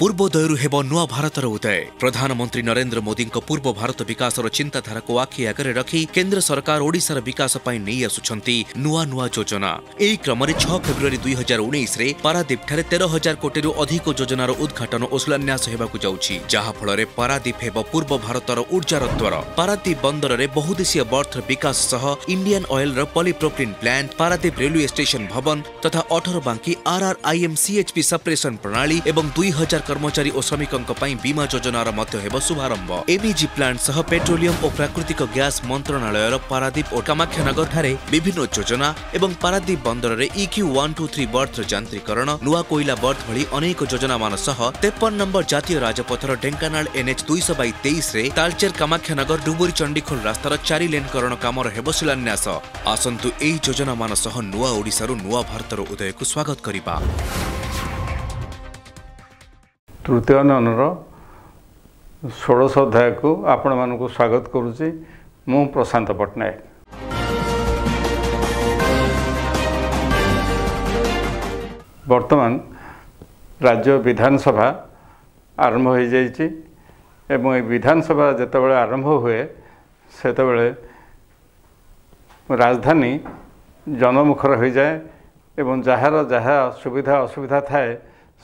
पूर्वोदयरु हेब नुआ भारतर उदय। प्रधानमंत्री नरेंद्र मोदी पूर्व भारत विकासर चिंताधारा को आखि आगे रखी केंद्र सरकार ओडिशार विकास पई नहीं आसुछंती नुआ नुआ योजना। एही क्रम 6 फेब्रुआरी 2019 रे पारादीप ठारे 13,000 कोटी अधिक योजनार उद्घाटन और शिलान्यास हेबाकु जाउछि, जहा फल पारादीप हेब पूर्व भारतर ऊर्जार द्वार। पारादीप बंदर रे बहुदेशीय बर्थ विकास सह इंडियन ऑयल र polypropylene plant, Paradip railway station भवन तथा 18 बांकी RRIMCHP सेपरेशन प्रणाली एवं 2000 कर्मचारी और श्रमिकों बीमा योजनार शुभारंभ। एमईजी प्लांट सह पेट्रोलियम और प्राकृतिक गैस मंत्रणालय पारादीप और कामाख्यानगर ठारे विभिन्न योजना एवं पारादीप बंदर रे EQ 123 बर्थ यांत्रिकरण, नुआ कोईला बर्थ भली अनेक योजना मान सह 53 नंबर जातीय राजपथर ढेंकानाल NH 222 रे तालचेर कामाख्यानगर डुबुरी चंडीखोल रास्तार 4 लेन करण कामर हेब शिलान्यास। आसंतु एही योजना मान सह नुआ ओडिशारु नुआ भारतर उदय को स्वागत करिबा। तृतीय ननर 16 अध्याय को आपण मानक स्वागत करुच्ची। मु प्रशांत पट्टनायक। वर्तमान राज्य विधानसभा आरंभ हो जाइए एवं विधानसभा जितेबाला आरंभ हुए सेतेबाला राजधानी जनमुखर हो जाए एवं जार जहाँ सुविधा असुविधा थाए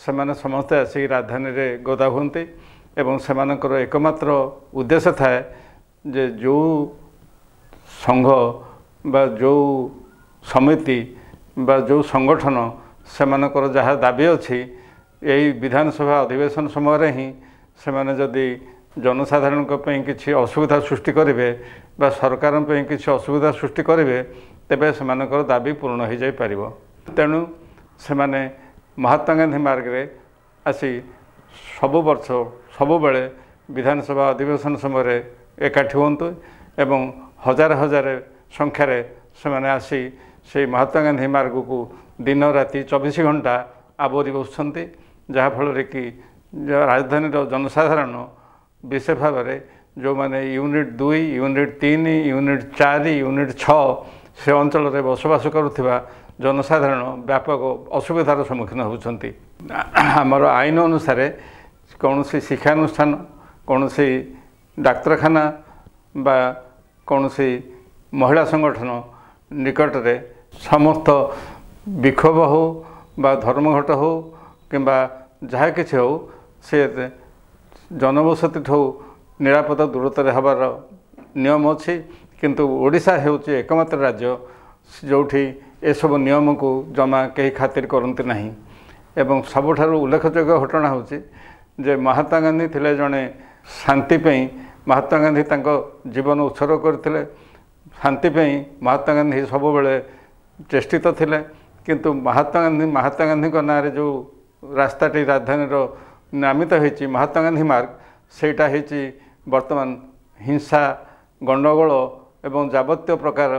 सेमाने समस्ते आसिक राजधानी रे गदा हुंती एवं सेमानकर एकमात्र उद्देश्य थाए जे जो संघ बा जो समिति बा जो संगठन सेमानकर जहाँ दाबी अच्छी यही विधानसभा अधिवेशन समय रे ही सेमाने जदि जनसाधारण किसी असुविधा सृष्टि करेंगे बा सरकार किसी असुविधा सृष्टि करेंगे तेबे सेमानकर दाबी पूर्ण हो जाई पारिबो। तेणु सेमाने महात्मा गांधी मार्ग रे आसी सबु वर्ष सबु बेले विधानसभा अधिवेशन समय एकाठी हुंतु एवं हजार हजार संख्यार से आसी से महात्मा गांधी मार्ग को दिन राति 24 घंटा आवरी बसुंट, जहाँफल कि राजधानी जनसाधारण विशेष भाव में जो मैंने यूनिट 2, यूनिट 3, यूनिट 4, यूनिट 6 से अंचल बसवास करुवा जनसाधारण व्यापक असुविधार सम्मुखीन होती। आमर आईन अनुसार कौन सी शिक्षानुष्ठान, कौन सी डाक्तरखाना बा कौन सी महिला संगठन निकट रे समस्त विक्षोभ हो बा धर्मघट हो किंबा जहाँ किसी हो से जनबसति ठू निरापद दूरतार हबार नियम अच्छी, किंतु ओडिशा हेउची एकमात्र राज्य जोठी ए सब नियम को जमा कहीं खातिर करती नहीं। एवं सबुठारु उल्लेखयोग्य घटना होची जे महात्मा गांधी थिले जने शांति पे महात्मा गांधी तांको जीवन उत्सर्ग करथिले। शांति पे महात्मा गांधी सब बेले चेष्टित थिले, किंतु महात्मा गांधी को नारे जो रास्ताटी राजधानी नामित होईची महात्मा गांधी मार्ग, सेटा होईची वर्तमान हिंसा गंडगोल एवं जाबत्य प्रकार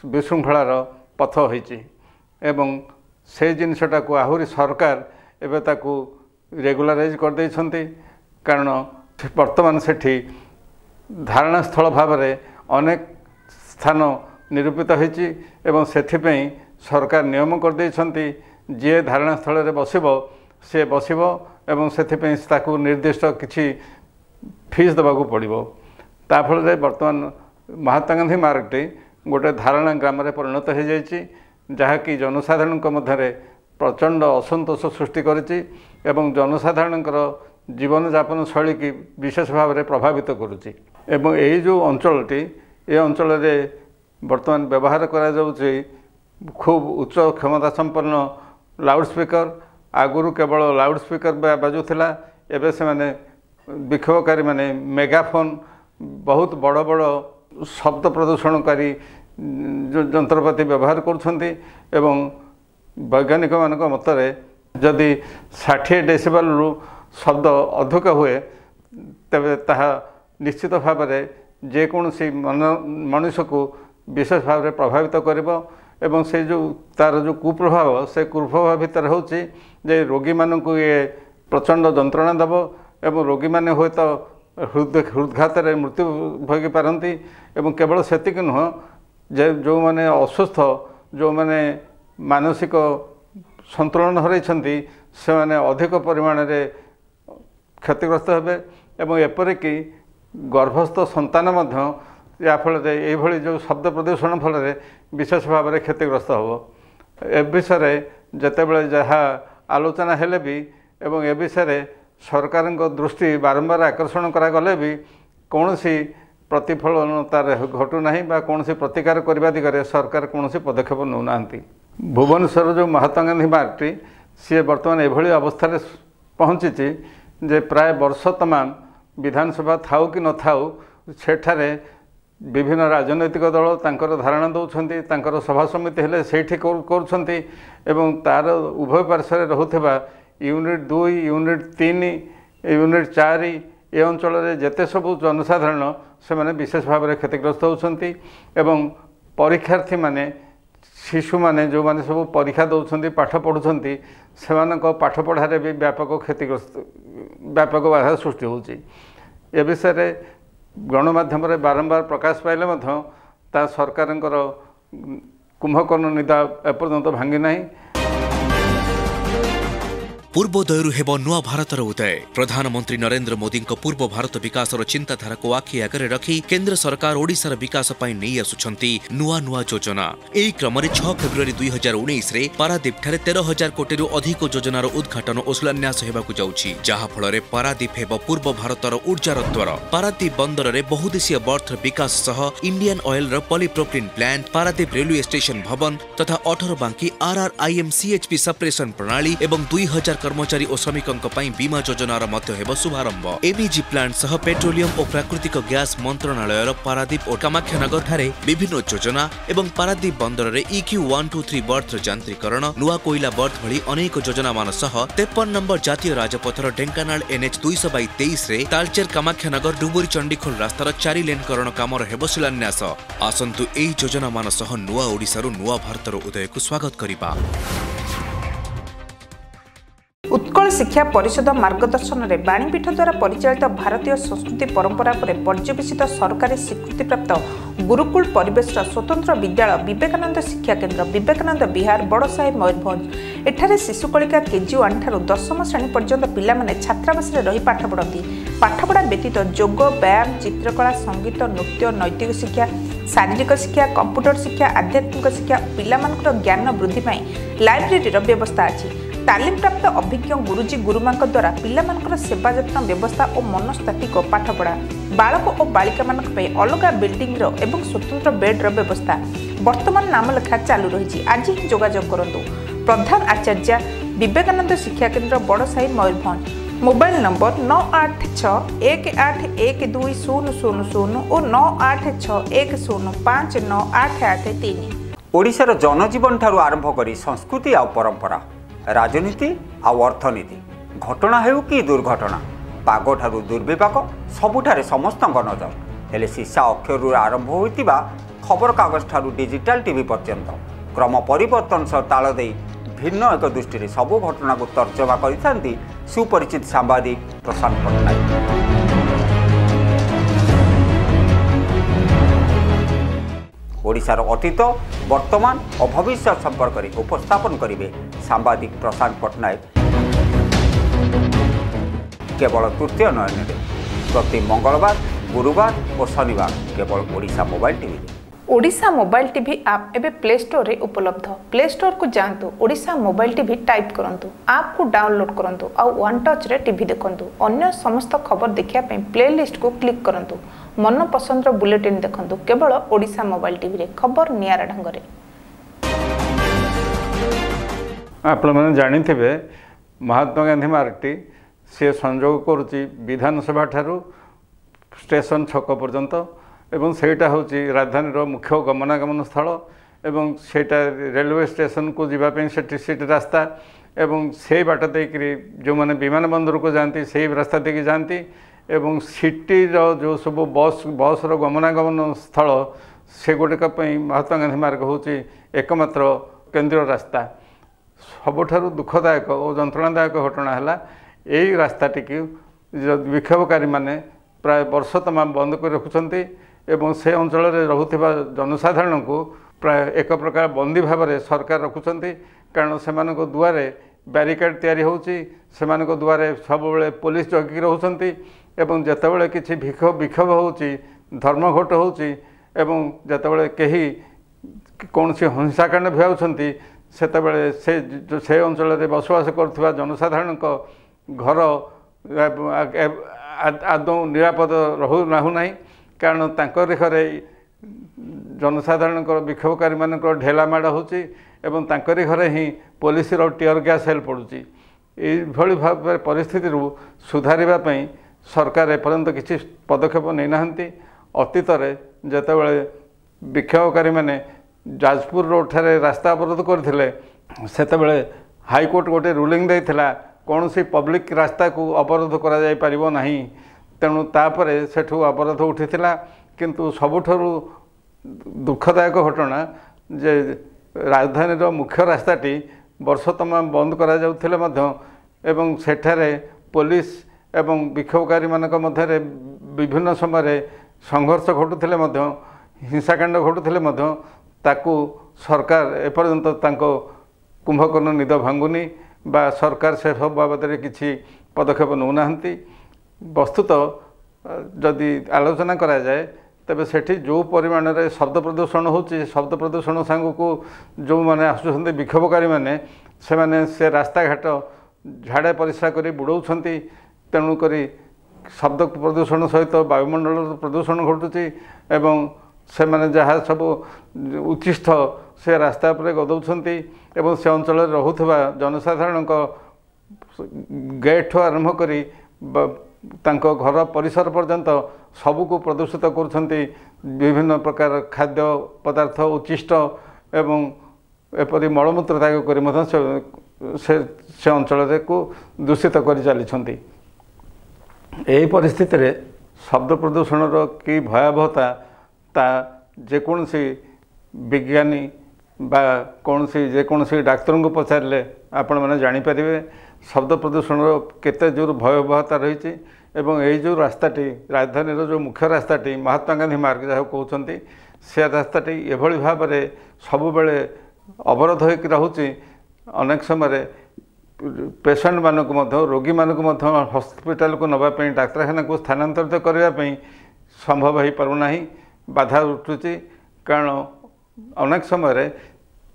विशृंखलार पथ होईची एवं से जिनसटा को आहुरी सरकार एबे ताकू रेगुलाराइज कर देइछंती। कारण वर्तमान सेठी धारणा स्थल भाव में अनेक स्थान निरूपित होईची एवं सेथिपई सरकार नियम कर देइछंती जे धारणा स्थल रे बसिबो से बसिबो एवं सेथिपई ताकू निर्दिष्ट किछि फीस देबाकू पड़िबो। ता फल रे वर्तमान महात्मा गांधी मार्गटी गोटे धारणा ग्राम रे परिणत हो जाइए, जहाँकि जनसाधारण मध्य प्रचंड असंतोष सृष्टि करिछि एवं जनसाधारण जीवन यापन शैली की विशेष भाव में प्रभावित करुच्ची। एवं यही जो अंचलटी ये अंचल रे वर्तमान व्यवहार करा जाउछि खूब उच्च क्षमता संपन्न लाउडस्पीकर। आगुरु केवल लाउडस्पीकर बाजुला, एवं से माने विक्षोभकारी माने मेगाफोन बहुत बड़ बड़ शब्द प्रदूषणकारी जंत्रपाति व्यवहार करुछंती एवं वैज्ञानिक मान मतरे जदि 60 डेसिबल रु शब्द अधिक हुए तेबे ताहा निश्चित भाव में जेकोसी मनुष्य को विशेष भाव में प्रभावित करिबो एवं से जो तार जो कुप्रभाव से कुप्रभाव भितर होची जे रोगी मानकु ये प्रचंड जंत्रणा देव एवं रोगी माने हुए तो हृदघात मृत्यु भोगी पारती एवं केवल सेतिक नुह जे जो माने असुस्थ जो माने मानसिक संतुलन हरई से अधिक परिमाण रे क्षतिग्रस्त हेबे एवं एपरिकी गर्भस्थ संतान याफल ये जो शब्द प्रदूषण फल विशेष भाव में क्षतिग्रस्त हम ए विषय जितेबाला जहाँ आलोचना हेले भी एवं ए विषय सरकार दृष्टि बारंबार आकर्षण करागले भी कौन प्रतिफलन तार घटुना कौन प्रतिकार करने दिगरे सरकार कौन पदक्षेप नौना भुवनेश्वर जो महात्मा गांधी मार्गटी सी बर्तमान एभली अवस्था पहुँची जे प्राय वर्ष तमाम विधानसभा थाउ कि न थाउ सेठारे विभिन्न राजनैतिक दल तांकर धारणा दौरान तांकर सभा समिति हेले सेठी करुछंती एवं तार उभय पार्श्व रहुथिबा यूनिट 2 यूनिट 3 यूनिट 4 ए अंचल जेते सबु जनसाधारण से माने विशेष भाव में क्षतिग्रस्त होती एवं परीक्षार्थी माने शिशु माने जो माने सब परीक्षा दौरान पाठ पढ़ुंट से पाठ पढ़ारे भी व्यापक क्षतिग्रस्त व्यापक बाधा सृष्टि होची ए विषय गणमाध्यम बारंबार प्रकाश पाइले ता सरकार कुंभकर्ण निदा एपर्यंत भांगी नहीं। पूर्वोदयरु हेबो नुआ भारतर उदय प्रधानमंत्री नरेंद्र मोदी पूर्व भारत विकासर चिंताधारा को आखि आगे रखी केंद्र सरकार ओडिशार विकास पई नहीं आसुछंती नुआ नुआ योजना। एही क्रम 6 फेब्रुआरी 2019 रे पारादीप ठारे 13,000 कोटी रु अधिक योजनार उद्घाटन और शिलान्यास हेबाकु जाउछि जहा फल पारादीप हेबो पूर्व भारतर ऊर्जार द्वार। पारादीप बंदर रे बहुदेशीय बर्थ विकास सह इंडियन ऑयल र polypropylene plant Paradip railway station भवन तथा 18 बांकी RRIMCHP सेपरेशन प्रणाली एवं 2000 कर्मचारी और श्रमिकों बीमा योजनार शुभारंभ। एबीजी प्लांट सह पेट्रोलियम और प्राकृतिक गैस मंत्रणालय पारादीप और कामाख्यानगर ठारे विभिन्न योजना एवं पारादीप बंदर रे EQ 123 बर्थ यांत्रिकरण नुआ कोयला बर्थ भली अनेक योजना मान सह 53 नंबर जातीय राजपथर ढेंकानाल NH 222 रे तालचेर कामाख्यानगर डुबुरी चंडीखोल रास्तार 4 लेन करण कामर हेबो शिलान्यास। आसंतु एही योजना मान सह नुआ ओडिसारु नुआ भारतर उदय को स्वागत करिबा। उत्कल शिक्षा परिषद मार्गदर्शन में बाणीपीठ द्वारा परिचालित भारतीय संस्कृति परंपरा पर पर्यवेसित सरकारी स्वीकृतिप्राप्त गुरुकुल परिवेश स्वतंत्र विद्यालय विवेकानंद शिक्षा केन्द्र विवेकानंद विहार बड़साही मयूरभंज एठारे शिशुकलिका KG1 ठारू 10म श्रेणी पर्यंत पिलामाने छात्रावास रही पाठ पढ़ती। पाठपढ़ा व्यतीत जोग व्यायाम चित्रकला संगीत नृत्य नैतिक शिक्षा शारीरिक शिक्षा कंप्यूटर शिक्षा आध्यात्मिक शिक्षा पिलामानकर ज्ञान वृद्धि लाइब्रेरी व्यवस्था अच्छी। तालीम प्राप्त अभिज्ञ गुरुजी गुरुमा द्वारा पिलामानकर सेवा जत्न व्यवस्था और मनस्तात्विक पाठपढ़ा बालक और बालिका अलग बिल्डिंग एवं स्वतंत्र बेड्र व्यवस्था वर्तमान नाम लेखा चालू रही। आज ही जोगाजोग करूँ प्रधान आचार्य विवेकानंद शिक्षा केन्द्र बड़साही मयूरभंज मोबाइल नंबर 9861812000 और 9861059883। ओडिशार जनजीवन ठारू आरंभ करी संस्कृति आ परंपरा राजनीति आउ अर्थनीति घटना हेउ कि दुर्घटना पाग ठारू दुर्विपाक सबुठारे समस्त नजर हेले शीशा अक्षर आरंभ होइतिबा खबर कागज ठारू डिजिटल टीवी पर्यंत क्रम परिवर्तन सह ताल दे भिन्न एक दृष्टि सबु घटना को तर्जमा करिथांती सुपरिचित सांबादिक प्रशांत पट्टनायक। ओडिशार अतीत वर्तमान और भविष्य संपर्क में उपस्थापन करेंगे सांबादिक प्रशांत पट्टनायक केवल तृतीय नयन प्रति मंगलवार गुरुवार और शनिवार केवल Odisha mobile TV. Odisha mobile TV आप एबे प्ले स्टोर रे उपलब्ध। प्ले स्टोर को जातु ओडिशा मोबाइल टीवी टाइप करंतु आप को डाउनलोड करंतु आ वन टच रे टीवी देखंतु। अन्य समस्त खबर देखिया पे प्ले लिस्ट को क्लिक करंतु। मन पसंद बुलेटिन देखंतु केवल ओडिशा मोबाइल टीवी रे खबर नियारा ढंग रे। आप मैंने जानिथिबे महात्मा गांधी मार्गटी से संयोग करुच्ची विधानसभा ठारू स्टेशन छक पर्यंत एवं सेटा होची राजधानी मुख्य गमनागमन स्थल एवं सेटा रेलवे स्टेशन को जीवाई सीट रास्ता एवं से बाट देकरी जो मैंने विमान बंदर को जाती से रास्ता देकी जाती एवं सिटी जो सब बस गमनागमन स्थल से गुड़िक महात्मा गांधी मार्ग होची एकमात्र केंद्रीय रास्ता। सबुठारु दुखदायक और जंत्रणादायक घटना है यही रास्ताटी विक्षोभकारी माने प्राय वर्ष तमाम बंद कर रखुंट एवं से अंचल रुवा जनसाधारण को प्राय एक प्रकार बंदी भाव में सरकार रखुंट कारण से दुआरे ब्यारिकेड तैयारी होची ସେମାନଙ୍କ ଦୁଆରେ ସବୁବେଳେ ପୋଲିସ ଜଗିକି ରହୁଛନ୍ତି ଏବଂ ଯେତେବେଳେ କିଛି ବିକ୍ଷୋଭ ହେଉଛି ଧର୍ମଘଟ ହେଉଛି ଏବଂ ଯେତେବେଳେ କେହି କୌଣସି ହିଂସାକାଣ୍ଡ ଭିଆଉଛନ୍ତି ସେତେବେଳେ ସେ ଅଞ୍ଚଳରେ ବସବାସ କରୁଥିବା ଜନସାଧାରଣଙ୍କ ଘର ଆଦୌ ନିରାପଦ ରହୁନାହିଁ କାରଣ ତାଙ୍କରି ଘରେ ଜନସାଧାରଣଙ୍କର ବିକ୍ଷୋଭକାରୀମାନଙ୍କର ଢେଲା ମାଡ଼ ହେଉଛି ଏବଂ ତାଙ୍କରି ଘରେ ହିଁ ପୋଲିସର ଟିୟର ଗ୍ୟାସ୍ ସେଲ୍ ପଡ଼ୁଛି। ଏଇଭଳି ଭାବରେ ପରିସ୍ଥିତିରୁ ସୁଧାରିବା ପାଇଁ ସରକାର ଏପର୍ଯ୍ୟନ୍ତ କିଛି ପଦକ୍ଷେପ ନେଇନାହାନ୍ତି। ଅତୀତରେ ଯେତେବେଳେ ବିକ୍ଷୋଭକାରୀମାନେ ଯାଜପୁର ରୋଡ଼ଠାରେ ରାସ୍ତା ଅବରୋଧ କରିଥିଲେ ସେତେବେଳେ ହାଇକୋର୍ଟ ଗୋଟେ ରୁଲିଂ ଦେଇଥିଲା କୌଣସି ପବ୍ଲିକ୍ ରାସ୍ତାକୁ ଅବରୋଧ କରାଯାଇପାରିବ ନାହିଁ। ତେଣୁ ତାପରେ ସେଠୁ ଅବରୋଧ ଉଠିଥିଲା କିନ୍ତୁ ସବୁଠାରୁ ଦୁଃଖଦାୟକ ଘଟଣା ଯେ ରାଜଧାନୀର ମୁଖ୍ୟ ରାସ୍ତାଟି ବର୍ଷ ତମାମ ବନ୍ଦ କରାଯାଉଥିଲେ ମଧ୍ୟ ଏବଂ ସେଠାରେ ପୋଲିସ ଏବଂ ବିକ୍ଷୋଭକାରୀମାନଙ୍କ ମଧ୍ୟରେ ବିଭିନ୍ନ ସମୟରେ ସଂଘର୍ଷ ଘଟୁଥିଲେ ମଧ୍ୟ ହିଂସାକାଣ୍ଡ ଘଟୁଥିଲେ ମଧ୍ୟ ତାକୁ ସରକାର ଏପର୍ଯ୍ୟନ୍ତ ତାଙ୍କ କୁମ୍ଭକର୍ଣ୍ଣ ନିଦ ଭାଙ୍ଗୁନି ବା ସରକାର ସେସବୁ ବାବଦରେ କିଛି ପଦକ୍ଷେପ ନେଉନାହାନ୍ତି। ବସ୍ତୁତ ଯଦି ଆଲୋଚନା କରାଯାଏ ତେବେ ସେଠି ଯେଉଁ ପରିମାଣରେ ଶବ୍ଦ ପ୍ରଦୂଷଣ ହେଉଛି ଶବ୍ଦ ପ୍ରଦୂଷଣ ସାଙ୍ଗକୁ ଯେଉଁମାନେ ଆସୁଛନ୍ତି ବିକ୍ଷୋଭକାରୀମାନେ ସେମାନେ ସେ ରାସ୍ତାଘାଟ ଝାଡ଼ା ପରିସ୍ରା କରି ବୁଡ଼ଉଛନ୍ତି। ତେଣୁକରି ଶବ୍ଦ ପ୍ରଦୂଷଣ ସହିତ ବାୟୁମଣ୍ଡଳର ପ୍ରଦୂଷଣ ଘଟୁଛି ଏବଂ ସେମାନେ ଯାହା ସବୁ ଉଚ୍ଛିଷ୍ଟ ସେ ରାସ୍ତା ଉପରେ ଗଦଉଛନ୍ତି ଏବଂ ସେ ଅଞ୍ଚଳରେ ରହୁଥିବା ଜନସାଧାରଣଙ୍କ ଗେଟ୍ଠୁ ଆରମ୍ଭ କରି ତାଙ୍କ ଘର ପରିସର ପର୍ଯ୍ୟନ୍ତ ସବୁକୁ ପ୍ରଦୂଷିତ କରୁଛନ୍ତି। ବିଭିନ୍ନ ପ୍ରକାର ଖାଦ୍ୟ ପଦାର୍ଥ ଉଚ୍ଛିଷ୍ଟ ଏବଂ ଏପରି ମଳମୂତ୍ର ତ୍ୟାଗ କରି ମଧ୍ୟ ସେ ଅଞ୍ଚଳକୁ ଦୂଷିତ କରି ଚାଲିଛନ୍ତି। ଏହି ପରିସ୍ଥିତିରେ ଶବ୍ଦ ପ୍ରଦୂଷଣର କି ଭୟାବହତା ତା ଯେକୌଣସି ବିଜ୍ଞାନୀ ବା ଯେକୌଣସି ଡାକ୍ତରଙ୍କୁ ପଚାରିଲେ ଆପଣମାନେ ଜାଣିପାରିବେ ଶବ୍ଦ ପ୍ରଦୂଷଣର କେତେ ଜୋର ଭୟାବହତା ରହିଛି। ଏବଂ ଏଇ ଯେଉଁ ରାସ୍ତାଟି ରାଜଧାନୀର ଯେଉଁ ମୁଖ୍ୟ ରାସ୍ତାଟି ମହାତ୍ମା ଗାନ୍ଧୀ ମାର୍ଗ ଯାହାକୁ କହୁଛନ୍ତି ସେ ରାସ୍ତାଟି ଏଭଳି ଭାବରେ ସବୁବେଳେ ଅବରୋଧ ହୋଇକି ରହୁଛି ଅନେକ ସମୟରେ ପେସେଣ୍ଟମାନଙ୍କୁ ମଧ୍ୟ ରୋଗୀମାନଙ୍କୁ ମଧ୍ୟ ହସ୍ପିଟାଲକୁ ନେବା ପାଇଁ ଡାକ୍ତରଖାନାକୁ ସ୍ଥାନାନ୍ତରିତ କରିବା ପାଇଁ ସମ୍ଭବ ହୋଇପାରୁନାହିଁ ବାଧା ଉଠୁଛି। କାରଣ ଅନେକ ସମୟରେ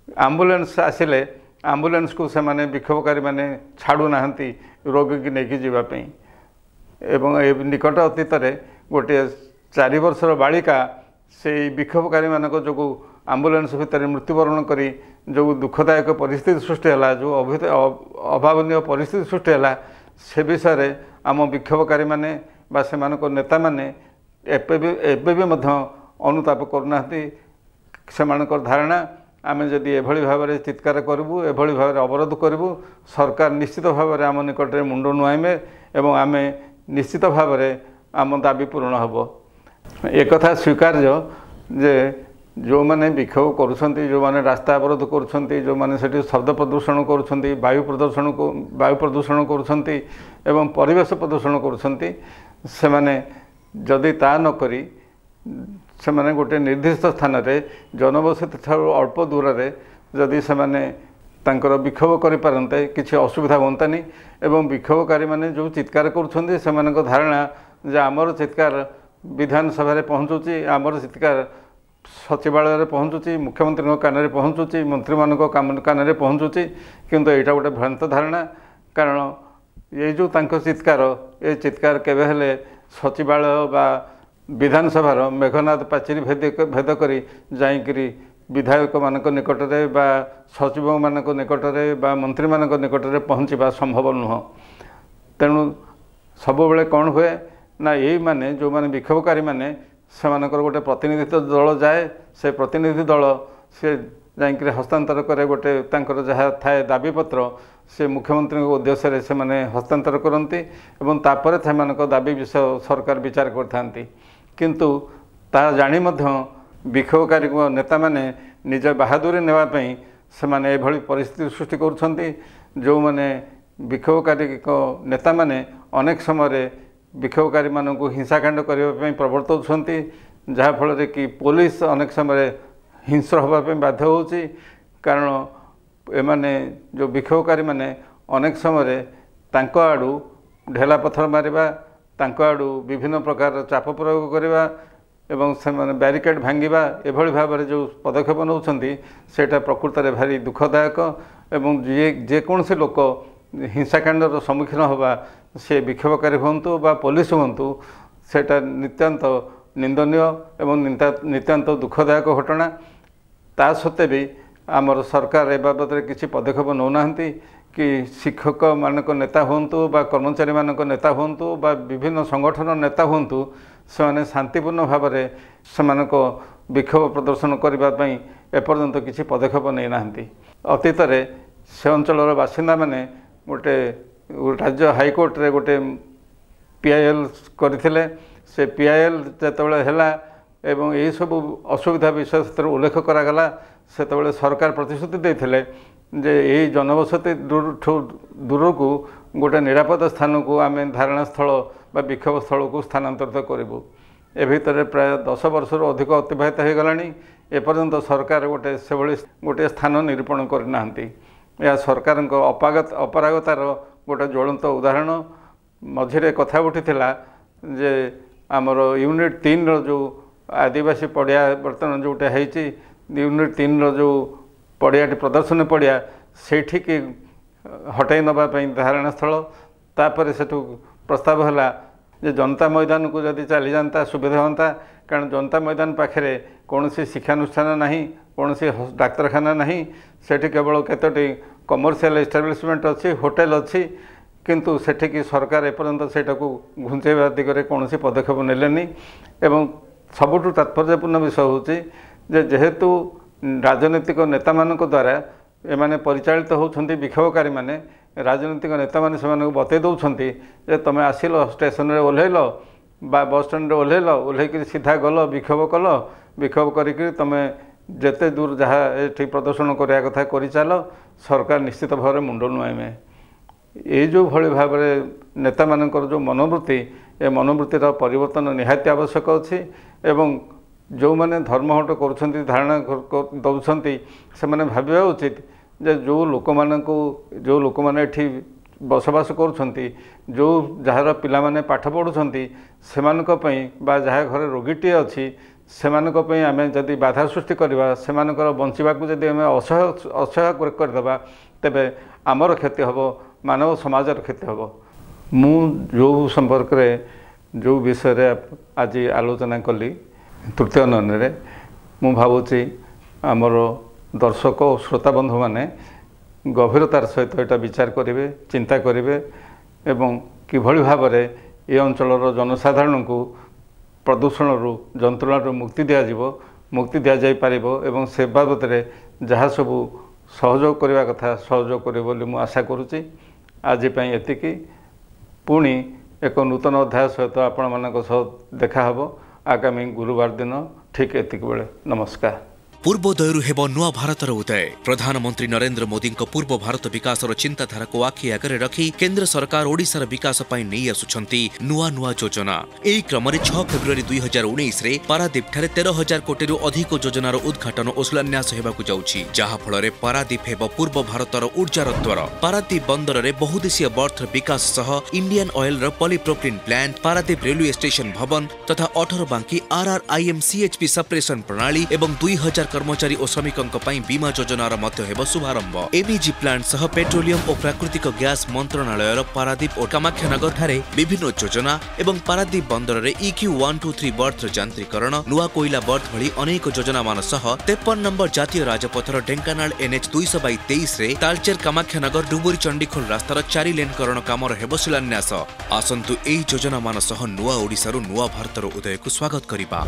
ଆମ୍ବୁଲାନ୍ସ ଆସିଲେ ଆମ୍ବୁଲାନ୍ସକୁ ସେମାନେ ବିକ୍ଷୋଭକାରୀମାନେ ଛାଡ଼ୁନାହାନ୍ତି ରୋଗୀକି ନେଇକି ଯିବା ପାଇଁ। ଏବଂ ଏ ନିକଟ ଅତୀତରେ ଗୋଟିଏ 4 ବର୍ଷର ବାଳିକା ସେଇ ବିକ୍ଷୋଭକାରୀମାନଙ୍କ ଯୋଗୁଁ ଆମ୍ବୁଲାନ୍ସ ଭିତରେ ମୃତ୍ୟୁବରଣ କରି ଯେଉଁ ଦୁଃଖଦାୟକ ପରିସ୍ଥିତି ସୃଷ୍ଟି ହେଲା ଯେଉଁ ଅଭାବନୀୟ ପରିସ୍ଥିତି ସୃଷ୍ଟି ହେଲା ସେ ବିଷୟରେ ଆମ ବିକ୍ଷୋଭକାରୀମାନେ ବା ସେମାନଙ୍କ ନେତାମାନେ ଏବେ ବି ମଧ୍ୟ ଅନୁତାପ କରୁନାହାନ୍ତି। ସେମାନଙ୍କର ଧାରଣା ଆମେ ଯଦି ଏଭଳି ଭାବରେ ଚିତ୍କାର କରିବୁ ଏଭଳି ଭାବରେ ଅବରୋଧ କରିବୁ ସରକାର ନିଶ୍ଚିତ ଭାବରେ ଆମ ନିକଟରେ ମୁଣ୍ଡ ନୁଆଇବେ ଏବଂ ଆମେ ନିଶ୍ଚିତ ଭାବରେ ଆମ ଦାବି ପୂରଣ ହେବ। ଏକଥା ସ୍ୱୀକାର୍ଯ୍ୟ ଯେ ଯେଉଁମାନେ ବିକ୍ଷୋଭ କରୁଛନ୍ତି ଯେଉଁମାନେ ରାସ୍ତା ଅବରୋଧ କରୁଛନ୍ତି ଯେଉଁମାନେ ସେଠି ଶବ୍ଦ ପ୍ରଦୂଷଣ କରୁଛନ୍ତି ବାୟୁ ପ୍ରଦୂଷଣ କରୁଛନ୍ତି ଏବଂ ପରିବେଶ ପ୍ରଦୂଷଣ କରୁଛନ୍ତି ସେମାନେ ଯଦି ତା ନ କରି ସେମାନେ ଗୋଟେ ନିର୍ଦ୍ଦିଷ୍ଟ ସ୍ଥାନରେ ଜନବସତି ଠାରୁ ଅଳ୍ପ ଦୂରରେ ଯଦି ସେମାନେ ତାଙ୍କର ବିକ୍ଷୋଭ କରିପାରନ୍ତେ କିଛି ଅସୁବିଧା ହୁଅନ୍ତାନି। ଏବଂ ବିକ୍ଷୋଭକାରୀମାନେ ଯେଉଁ ଚିତ୍କାର କରୁଛନ୍ତି ସେମାନଙ୍କ ଧାରଣା ଯେ ଆମର ଚିତ୍କାର ବିଧାନସଭାରେ ପହଞ୍ଚୁଛି ଆମର ଚିତ୍କାର ସଚିବାଳୟରେ ପହଞ୍ଚୁଛି ମୁଖ୍ୟମନ୍ତ୍ରୀଙ୍କ କାନରେ ପହଞ୍ଚୁଛି ମନ୍ତ୍ରୀମାନଙ୍କ କାନରେ ପହଞ୍ଚୁଛି କିନ୍ତୁ ଏଇଟା ଗୋଟେ ଭ୍ରାନ୍ତ ଧାରଣା। କାରଣ ଏଇ ଯେଉଁ ତାଙ୍କ ଚିତ୍କାର ଏ ଚିତ୍କାର କେବେ ହେଲେ ସଚିବାଳୟ ବା ବିଧାନସଭାର ମେଘନାଦ ପାଚେରୀ ଭେଦ କରି ଯାଇକରି ବିଧାୟକମାନଙ୍କ ନିକଟରେ ବା ସଚିବମାନଙ୍କ ନିକଟରେ ବା ମନ୍ତ୍ରୀମାନଙ୍କ ନିକଟରେ ପହଞ୍ଚିବା ସମ୍ଭବ ନୁହଁ। ତେଣୁ ସବୁବେଳେ କ'ଣ ହୁଏ ନା ଏଇମାନେ ଯେଉଁମାନେ ବିକ୍ଷୋଭକାରୀମାନେ ସେମାନଙ୍କର ଗୋଟେ ପ୍ରତିନିଧିତ୍ୱ ଦଳ ଯାଏ ସେ ପ୍ରତିନିଧି ଦଳ ସେ ଯାଇକରି ହସ୍ତାନ୍ତର କରେ ଗୋଟେ ତାଙ୍କର ଯାହା ଥାଏ ଦାବିପତ୍ର ସେ ମୁଖ୍ୟମନ୍ତ୍ରୀଙ୍କ ଉଦ୍ଦେଶ୍ୟରେ ସେମାନେ ହସ୍ତାନ୍ତର କରନ୍ତି ଏବଂ ତାପରେ ସେମାନଙ୍କ ଦାବି ବିଷୟ ସରକାର ବିଚାର କରିଥାନ୍ତି। କିନ୍ତୁ ତାହା ଜାଣି ମଧ୍ୟ ବିକ୍ଷୋଭକାରୀଙ୍କ ନେତାମାନେ ନିଜ ବାହାଦୁରୀ ନେବା ପାଇଁ ସେମାନେ ଏଭଳି ପରିସ୍ଥିତି ସୃଷ୍ଟି କରୁଛନ୍ତି। ଯେଉଁମାନେ ବିକ୍ଷୋଭକାରୀଙ୍କ ନେତାମାନେ ଅନେକ ସମୟରେ ବିକ୍ଷୋଭକାରୀମାନଙ୍କୁ ହିଂସାକାଣ୍ଡ କରିବା ପାଇଁ ପ୍ରବର୍ତ୍ତଉଛନ୍ତି ଯାହାଫଳରେ କି ପୋଲିସ ଅନେକ ସମୟରେ ହିଂସ୍ର ହେବା ପାଇଁ ବାଧ୍ୟ ହେଉଛି। କାରଣ ଏମାନେ ଯେଉଁ ବିକ୍ଷୋଭକାରୀମାନେ ଅନେକ ସମୟରେ तांको आड़ू ढेला पथर मारिबा तांको आड़ू विभिन्न प्रकार चाप प्रयोग करवा एवं से ब्यारिकेड भांगिबा एभली भाव में जो पदक्षेप नौकरी सेटा प्रकृत में भारी दुखदायक एवं जेकोसी लोक हिंसाकांडर सम्मुखीन होगा से विक्षोभकारी हूँ बा पुलिस हूँ सेटा नितांत निंदनीय एवं नितांत दुखदायक घटना ता सत्वे भी आमर सरकार ए बाबद किसी पदक्षेप नौना कि शिक्षक मानक नेता हूँ बा कर्मचारी मानक नेता हूँ बा विभिन्न संगठन नेता हूँ से शांतिपूर्ण भाव में से विक्षोभ प्रदर्शन करने एपर्यंत किसी पदक्षेप नहीं ना अतीत से अंचल बासिंदा मैंने गोटे राज्य हाईकोर्ट रे गोटे PIL करथिले से PIL जेतबेले हैला एवं यही सब असुविधा विषय से उल्लेख करागला सेतबेले सरकार प्रतिश्रुति देथिले जे यही जनबसती दूर को गोटे निरापद स्थान को आम धारणा स्थल बा विक्षोभ स्थल को स्थानांतरित करूँ ए भितर प्राय 10 वर्ष अधिक अतिबाहित हो गलानी एपर्यंत सरकार गोटे से गोटे स्थान निरूपण करना यह सरकार अपरागतार गोटे ज्वलंत उदाहरण मझे कथा उठीला जे आमर यूनिट 3 जो आदिवासी पड़िया बर्तमान जोटा है यूनिट 3 जो पड़ियाटी प्रदर्शन पड़िया से हटाई नापी धारणा स्थल तापर से प्रस्ताव है जे जनता मैदान को जदि चली जाता सुविधा होता कारण जनता मैदान पाखे कौन शिक्षानुष्ठान नहीं कौन डाक्तरखाना नहीं सेठी केवल केतोटी कमर्शियल एस्टाब्लिशमेंट अच्छी होटेल अच्छी किंतु सेठी सरकार एपर्यंत सेटा को घुंचेवा दिगरे कौन पदक्षेप नेलेनी एवं सबुठु तात्पर्यपूर्ण विषय होची जे जेहेतु राजनीतिक नेता मानक द्वारा एमाने परिचालित होउछंती विक्षोभकारी माने राजनीतिक नेता माने सेमानक बतै दउछंती जे तमे आसिल स्टेशन रे ओल्हेल बा बस स्टैंड रे ओल्हेक सीधा गल विक्षोभ करिक तमे जेते दूर जहाँ ये प्रदर्शन करने कथा कर चल सरकार निश्चित भाव में मुंड नुआइमे ये जो भली भाव में नेता मानकर जो मनोवृत्ति ए मनोवृत्तिर परिवर्तन निहाती आवश्यक अच्छी एवं जो मैंने धर्महट करुँच धारणा दौरान से भाविया उचित जे जो लोक मैंने बसवास करुँच जो जार पिला माने पाठ पढ़ुंट से जहाँ घर रोगीटे अच्छी से आम जदि बाधा सृष्टि करवा से बंचवा जदि आम असह्य करदे तेबे आमर क्षति हम मानव समाजर क्षति हम मु जो संपर्क रे जो विषय आज आलोचना कली तृतीय नयन मु भावुची आमर दर्शक और श्रोता बंधु माने गभीरतार सहित यहाँ विचार करेंगे चिंता करेंगे एवं किभली भाव में ये अंचलर जनसाधारण को प्रदूषण जंत्रणा मुक्ति मुक्ति दि जापर एवं से बाबद जहाँ सब सहयोग करने कथा सहयोग करे बोली मु आशा करुच्ची आज एतिकी पुणी एक नूतन अध्याय सहित आपण मानक सह देखा हबो आगामी गुरुवार दिन ठीक एतिक बेले नमस्कार। पूर्वोदयरू हेब नुआ भारतर उदय प्रधानमंत्री नरेंद्र मोदी पूर्व भारत विकासर चिंताधारा को आखि आगे रखी केंद्र सरकार ओडिशार विकास पई नहीं आसुछंती नुआ नुआ योजना। एही क्रम 6 फेब्रुआरी 2019 रे पारादीप ठारे 13,000 कोटी अधिक योजनार उद्घाटन और शिलान्यास हेबाकु जाउछि जहा फल रे पारादीप हेब पूर्व भारतर ऊर्जार द्वार। पारादीप बंदर रे बहुदेशीय बर्थ विकास सह इंडियन ऑयल र polypropylene plant Paradip railway station भवन तथा 18 बांकी RRIMCHP सेपरेशन प्रणाली एवं 2000 कर्मचारी और श्रमिकों बीमा योजनार शुभारंभ। MEG प्लांट सह पेट्रोलियम और प्राकृतिक गैस मंत्रणालय पारादीप और कामाख्यानगर ठारे विभिन्न योजना एवं पारादीप बंदर रे EQ 123 बर्थ यांत्रिकरण नुआ कोयला बर्थ भली अनेक योजना मान सह 53 नंबर जातीय राजपथर ढेंकानाल NH 222 रे तालचेर कामाख्यानगर डुबुरी चंडीखोल रास्तार 4 लेन करण कामर हेब शिलान्यास। आसंतु एही योजना मान सह नुआ ओडिशारू नुआ भारतर उदय को स्वागत करिबा।